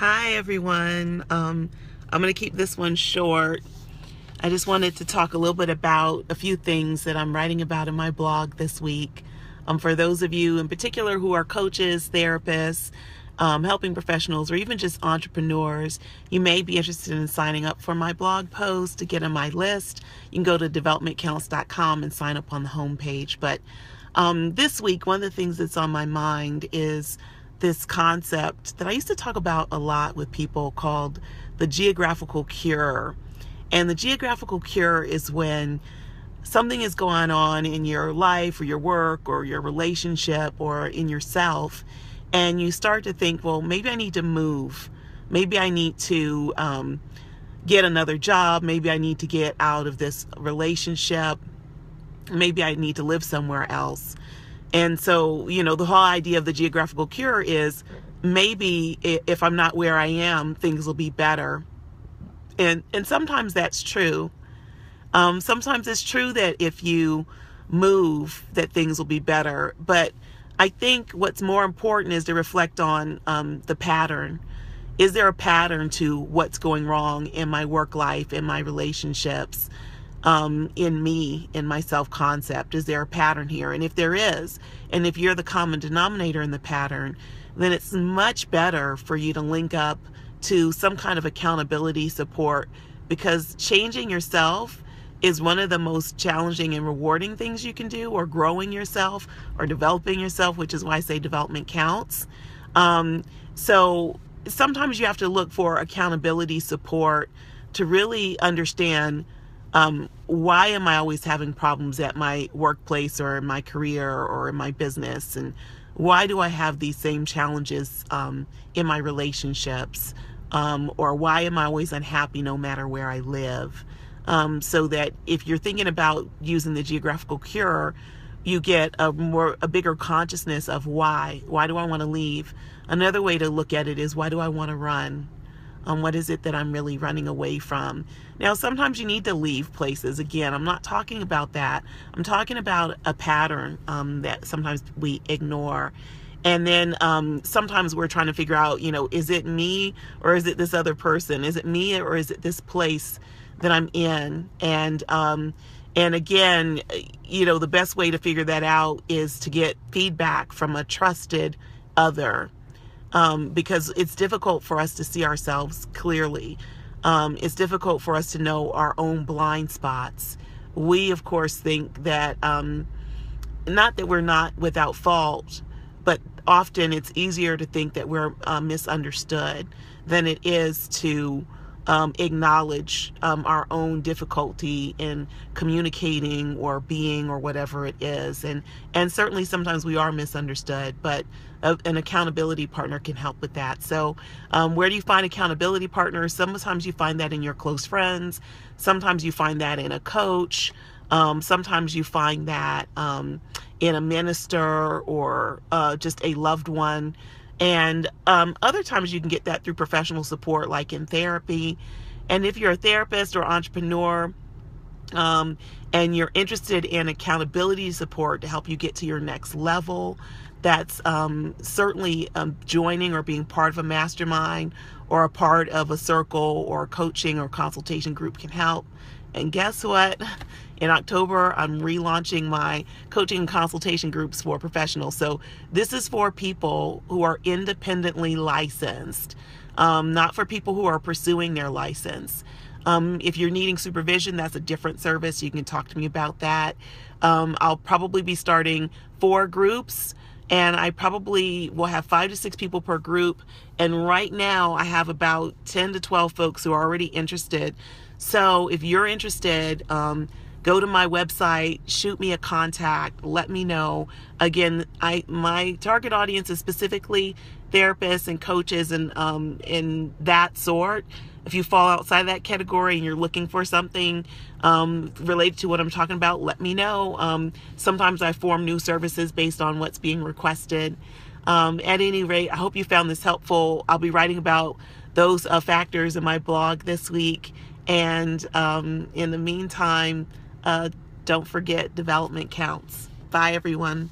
Hi everyone. I'm going to keep this one short. I just wanted to talk a little bit about a few things that I'm writing about in my blog this week. For those of you in particular who are coaches, therapists, helping professionals, or even just entrepreneurs, you may be interested in signing up for my blog post to get on my list. You can go to developmentcounts.com and sign up on the homepage. But this week, one of the things that's on my mind is this concept that I used to talk about a lot with people called the geographical cure. And the geographical cure is when something is going on in your life or your work or your relationship or in yourself, and you start to think, well, maybe I need to move. Maybe I need to get another job. Maybe I need to get out of this relationship. Maybe I need to live somewhere else. And so, the whole idea of the geographical cure is maybe if I'm not where I am, things will be better. And sometimes that's true. Sometimes it's true that if you move, that things will be better. But I think what's more important is to reflect on the pattern. Is there a pattern to what's going wrong in my work life, in my relationships, in me, in my self-concept? Is there a pattern here? And if there is, and if you're the common denominator in the pattern, then it's much better for you to link up to some kind of accountability support, because changing yourself is one of the most challenging and rewarding things you can do, or growing yourself or developing yourself, which is why I say development counts. So sometimes you have to look for accountability support to really understand why am I always having problems at my workplace or in my career or in my business, and why do I have these same challenges in my relationships, or why am I always unhappy no matter where I live? So that if you're thinking about using the geographical cure, you get a bigger consciousness of why do I want to leave. Another way to look at it is, why do I want to run? What is it that I'm really running away from? Now, sometimes you need to leave places. Again, I'm not talking about that. I'm talking about a pattern that sometimes we ignore. And then sometimes we're trying to figure out, is it me or is it this other person? Is it me or is it this place that I'm in? And again, the best way to figure that out is to get feedback from a trusted other. Because it's difficult for us to see ourselves clearly. It's difficult for us to know our own blind spots. We, of course, think that, not that we're not without fault, but often it's easier to think that we're misunderstood than it is to acknowledge our own difficulty in communicating or being or whatever it is. And certainly sometimes we are misunderstood, but an accountability partner can help with that. So where do you find accountability partners? Sometimes you find that in your close friends. Sometimes you find that in a coach. Sometimes you find that in a minister or just a loved one. And other times you can get that through professional support, like in therapy. And if you're a therapist or entrepreneur, and you're interested in accountability support to help you get to your next level, that's certainly joining or being part of a mastermind or a part of a circle or a coaching or consultation group can help. And guess what? In October, I'm relaunching my coaching and consultation groups for professionals. So this is for people who are independently licensed, not for people who are pursuing their license. If you're needing supervision, that's a different service. You can talk to me about that. I'll probably be starting 4 groups, and I probably will have 5 to 6 people per group. And right now I have about 10 to 12 folks who are already interested. So if you're interested, go to my website, shoot me a contact, let me know. Again, my target audience is specifically therapists and coaches and in that sort. If you fall outside that category and you're looking for something related to what I'm talking about, let me know. Sometimes I form new services based on what's being requested. At any rate, I hope you found this helpful. I'll be writing about those factors in my blog this week. And in the meantime, don't forget, development counts. Bye, everyone.